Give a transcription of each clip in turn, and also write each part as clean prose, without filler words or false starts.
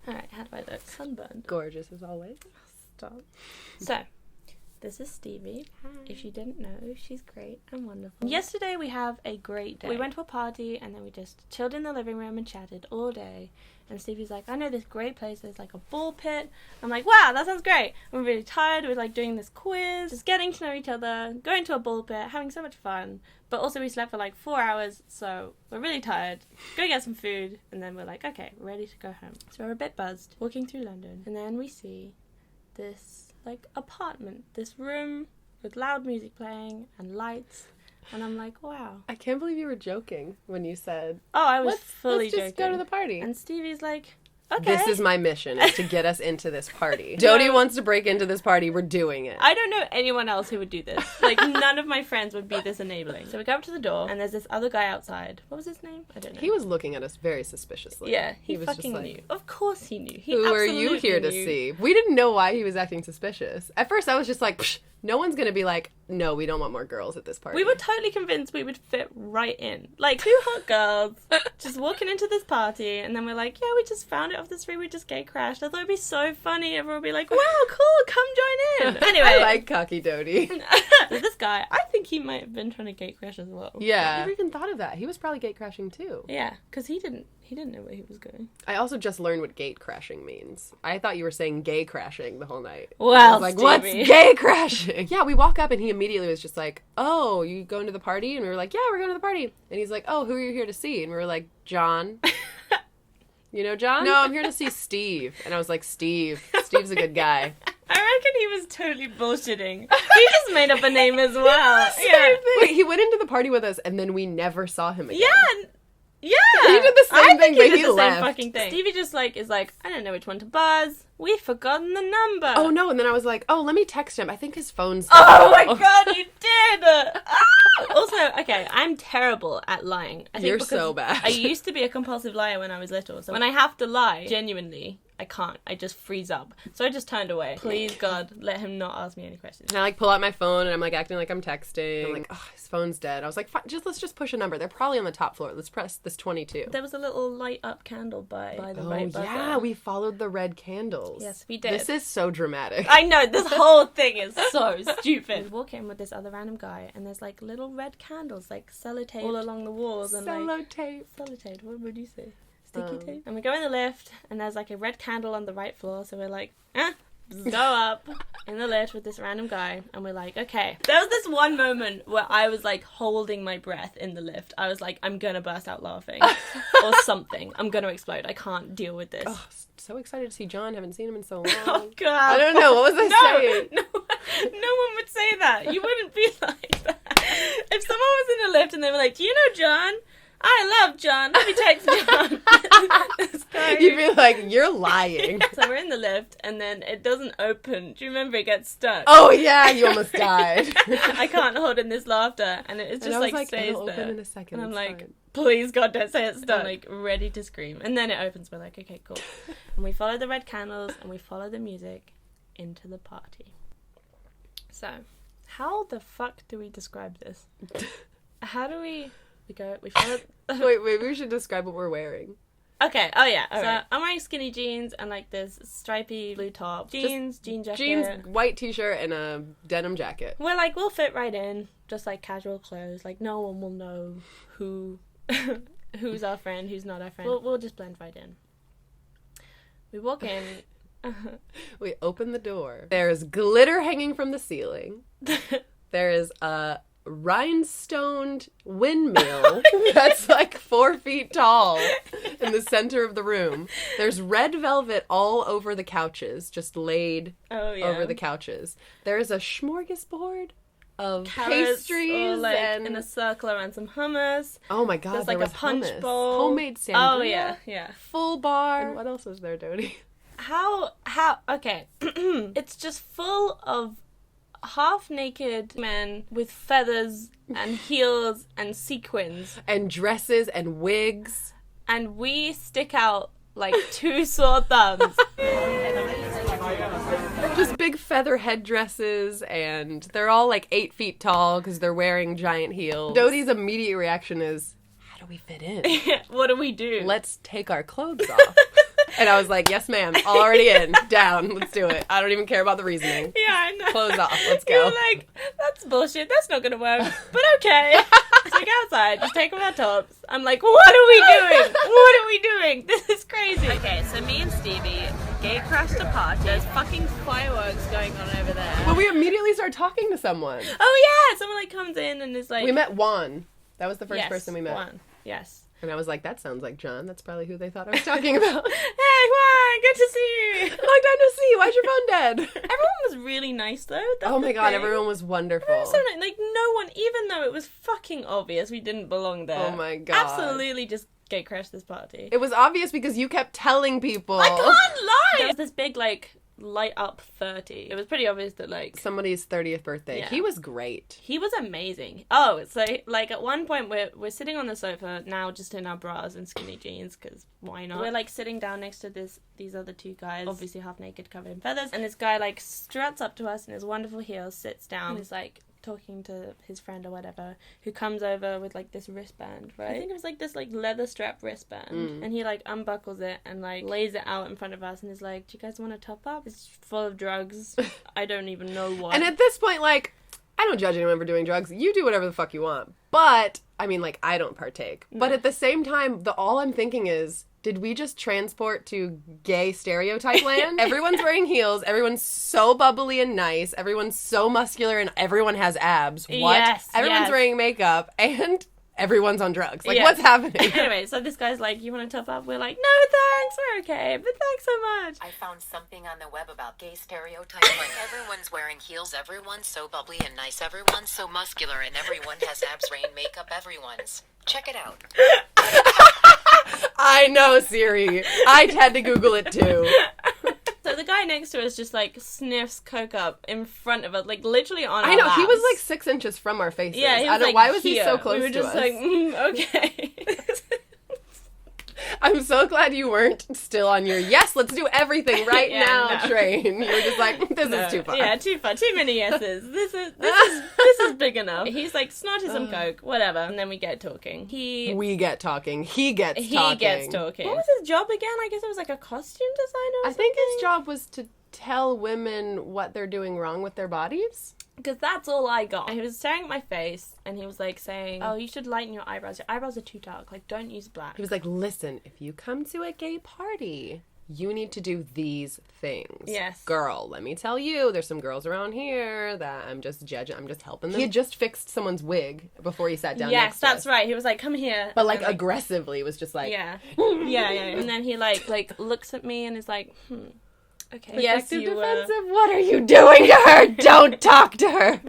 Alright, how do I look? Sunburned. Gorgeous as always. Stop. So, this is Stevie. Hi. If you didn't know, she's great and wonderful. Yesterday we have a great day. We went to a party and then we just chilled in the living room and chatted all day. And Stevie's like, I know this great place, there's like a ball pit. I'm like, wow, that sounds great. We're really tired, we're like doing this quiz, just getting to know each other, going to a ball pit, having so much fun. But also we slept for like 4 hours, so we're really tired. Go get some food, and then we're like, okay, we're ready to go home. So we're a bit buzzed, walking through London, and then we see this like apartment, this room with loud music playing and lights. And I'm like, wow. I can't believe you were joking when you said, oh, I was fully joking. Let's just go to the party. And Stevie's like, okay. This is my mission, is to get us into this party. Dodie wants to break into this party. We're doing it. I don't know anyone else who would do this. Like, none of my friends would be this enabling. So we go up to the door, and there's this other guy outside. What was his name? I don't know. He was looking at us very suspiciously. Yeah, he was fucking just like, knew. Of course he knew. He who are you absolutely here to knew. see? We didn't know why he was acting suspicious. At first, I was just like, psh, no one's going to be like, no, we don't want more girls at this party. We were totally convinced we would fit right in. Like, 2 hot girls just walking into this party, and then we're like, yeah, we just found it off the street, we just gatecrashed. I thought it'd be so funny. Everyone would be like, wow, cool, come join in. Anyway. I like cocky Dodie. This guy, I think he might have been trying to gatecrash as well. Yeah. I never even thought of that. He was probably gatecrashing too. Yeah, because he didn't know where he was going. I also just learned what gatecrashing means. I thought you were saying gay crashing the whole night. Well, I was like, Stevie. what's gay crashing? Yeah, we walk up and he immediately was just like, oh, you going to the party? And we were like, yeah, we're going to the party. And he's like, oh, who are you here to see? And we were like, John. You know John? No, I'm here to see Steve. And I was like, Steve's a good guy. I reckon he was totally bullshitting. He just made up a name as well. Yeah. Wait, he went into the party with us and then we never saw him again. Yeah, he did the same thing, but he did the left. same fucking thing. Stevie just is like, I don't know which one to buzz. We've forgotten the number. Oh no! And then I was like, oh, let me text him. I think his phone's dead. Oh my god, you did! Also, okay, I'm terrible at lying. I think You're because so bad. I used to be a compulsive liar when I was little, so when I have to lie, genuinely, I can't. I just freeze up. So I just turned away. Please, God, let him not ask me any questions. And I pull out my phone and I'm acting like I'm texting. I'm like, oh, his phone's dead. I was like, let's just push a number. They're probably on the top floor. Let's press this 22. There was a little light up candle by the right buzzer. Yeah, we followed the red candles. Yes, we did. This is so dramatic. I know, this whole thing is so stupid. We walk in with this other random guy, and there's like little red candles, like sellotape all along the walls. And sellotape, what would you say? Sticky tape? And we go in the lift, and there's like a red candle on the right floor, so we're like, go up in the lift with this random guy, and we're like, okay. There was this one moment where I was like holding my breath in the lift. I was like, I'm gonna burst out laughing or something. I'm gonna explode. I can't deal with this. Oh, so excited to see John. Haven't seen him in so long. Oh god. I don't know. What was I saying? No one would say that. You wouldn't be like that. If someone was in a lift and they were like, do you know John? I love John. Let me text John. You'd be like, you're lying. So we're in the lift, and then it doesn't open. Do you remember it gets stuck? Oh, yeah, you almost died. I can't hold in this laughter, and it's just like stays it'll there. open in a second. And I'm like, fine. please, God, don't say it's stuck. I'm like ready to scream. And then it opens. We're like, okay, cool. And we follow the red candles, and we follow the music into the party. So, how the fuck do we describe this? How do we follow... Wait, maybe we should describe what we're wearing. Okay, oh yeah. So right. I'm wearing skinny jeans and like this stripy blue top. Jean jacket. Jeans, white t-shirt, and a denim jacket. We'll fit right in. Just like casual clothes. Like no one will know who's our friend, who's not our friend. We'll just blend right in. We walk in. We open the door. There's glitter hanging from the ceiling. There is a rhinestoned windmill that's like 4 feet tall in the center of the room. There's red velvet all over the couches, just laid over the couches. There is a smorgasbord of pastries and in a circle around some hummus. Oh my god, there's like a punch hummus. bowl, homemade sangria. Oh yeah, full bar. And what else was there, Dodie? How okay. It's just full of half-naked men with feathers and heels and sequins. And dresses and wigs. And we stick out like 2 sore thumbs. Just big feather headdresses, and they're all like 8 feet tall because they're wearing giant heels. Dodie's immediate reaction is, how do we fit in? What do we do? Let's take our clothes off. And I was like, yes, ma'am. Already in. Down. Let's do it. I don't even care about the reasoning. Yeah, I know. Clothes off. Let's go. You were like, that's bullshit. That's not going to work. But okay. So we go outside. Just take off our tops. I'm like, what are we doing? What are we doing? This is crazy. Okay, so me and Stevie gatecrashed a party. There's fucking fireworks going on over there. Well, we immediately start talking to someone. Oh, yeah. Someone, like, comes in and is like... We met Juan. That was the first person we met. Juan. Yes. And I was like, that sounds like John. That's probably who they thought I was talking about. Hey, Juan, good to see you. Long time no see. Why's your phone dead? Everyone was really nice, though. That's Oh my god, thing. everyone was wonderful. Everyone was so nice. Like, no one, even though it was fucking obvious we didn't belong there. Oh my god. Absolutely just gatecrashed this party. It was obvious because you kept telling people. I can't lie! There was this big, like, light up 30. It was pretty obvious that, like... Somebody's 30th birthday. Yeah. He was great. He was amazing. Oh, so, like, at one point, we're sitting on the sofa, now just in our bras and skinny jeans, because why not? We're, like, sitting down next to these other two guys, obviously half naked, covered in feathers, and this guy, like, struts up to us in his wonderful heels, sits down, and is, like, talking to his friend or whatever, who comes over with, like, this wristband, right? I think it was, like, this, like, leather strap wristband, and he, like, unbuckles it and, like, lays it out in front of us and is like, do you guys want to top up? It's full of drugs. I don't even know what. And at this point, like, I don't judge anyone for doing drugs. You do whatever the fuck you want. But, I mean, like, I don't partake. No. But at the same time, all I'm thinking is, did we just transport to gay stereotype land? Everyone's wearing heels. Everyone's so bubbly and nice. Everyone's so muscular and everyone has abs. What? Yes. Everyone's wearing makeup and everyone's on drugs. Like, Yes. what's happening? Anyway, so this guy's like, you want to top up? We're like, no thanks, we're okay, but thanks so much. I found something on the web about gay stereotypes, like everyone's wearing heels, everyone's so bubbly and nice, everyone's so muscular, and everyone has abs, rain, makeup, everyone's. Check it out. I know, Siri. I had to Google it too. So the guy next to us just, like, sniffs coke up in front of us, like, literally on our I know, laps. he was, like, 6 inches from our faces. Yeah, he was, I don't, like, why was he here. so close to us? We were just like, okay. I'm so glad you weren't still on your, yes, let's do everything right now train. You were just like, this is too far. Yeah, too far. Too many yeses. This is big enough. He's like, snorted some coke, whatever. And then we get talking. We get talking. He gets talking. What was his job again? I guess it was like a costume designer or I think his job was to tell women what they're doing wrong with their bodies. Because that's all I got. He was staring at my face, and he was, like, saying, oh, you should lighten your eyebrows. Your eyebrows are too dark. Like, don't use black. He was like, listen, if you come to a gay party, you need to do these things. Yes. Girl, let me tell you, there's some girls around here that I'm just judging. I'm just helping them. He had just fixed someone's wig before he sat down next to us. Yes, that's right. He was like, come here. But, like, aggressively was just like... Yeah. Yeah. And then he, like looks at me and is like, okay. Protective, defensive, what are you doing to her? Don't talk to her.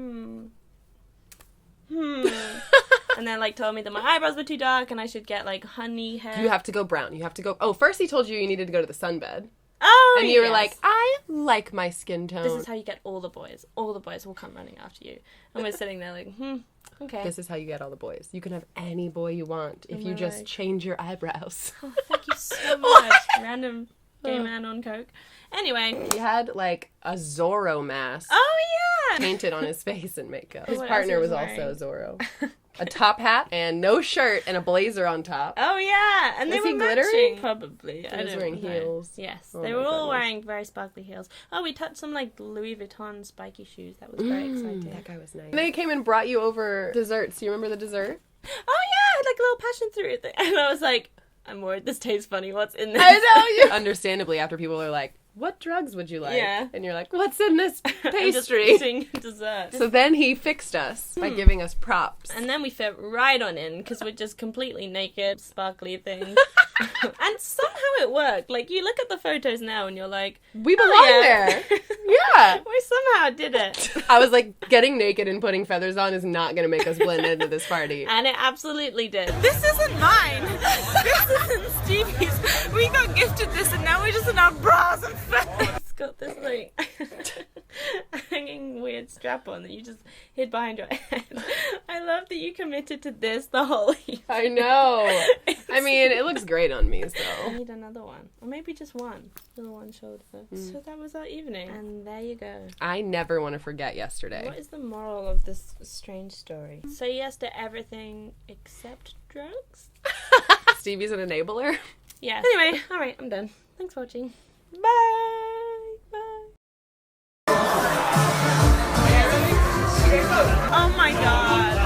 And then, like, told me that my eyebrows were too dark and I should get, like, honey hair. You have to go brown. You have to go... Oh, first he told you needed to go to the sunbed. Oh, and you were like, I like my skin tone. This is how you get all the boys. All the boys will come running after you. And we're sitting there like, okay. This is how you get all the boys. You can have any boy you want if you just change your eyebrows. Oh, thank you so much. Random gay man on coke. Anyway. He had, like, a Zorro mask. Oh, yeah! Painted on his face and makeup. His What partner was wearing? also Zorro. A top hat and no shirt and a blazer on top. Oh, yeah! And they Was were he matching. glittering? Probably. He was wearing heels. Yes. Oh they my were all goodness. wearing very sparkly heels. Oh, we touched some, like, Louis Vuitton spiky shoes. That was very exciting. That guy was nice. And they came and brought you over desserts. Do you remember the dessert? Oh, yeah! I had, like, a little passion fruit thing. And I was like, I'm worried this tastes funny. What's in this? I know you. Understandably, after people are like, what drugs would you like? Yeah. And you're like, what's in this I'm just pastry? eating dessert. So then he fixed us by giving us props. And then we fit right on in because we're just completely naked, sparkly things. And somehow it worked. Like, you look at the photos now and you're like, We belong there. Yeah. We somehow did it. I was like, getting naked and putting feathers on is not going to make us blend into this party. And it absolutely did. This isn't mine. This isn't Stevie's. We got gifted this and now we're just in our bras and feathers. It's got this, like, hanging weird strap on that you just hid behind your head. I love that you committed to this the whole evening. I know. I mean, it looks great on me, I so. need another one. Or maybe just one. Little one shoulder. So that was our evening. And there you go. I never want to forget yesterday. What is the moral of this strange story? Say yes to everything except drugs? Stevie's an enabler. Yes. Anyway, alright, I'm done. Thanks for watching. Bye!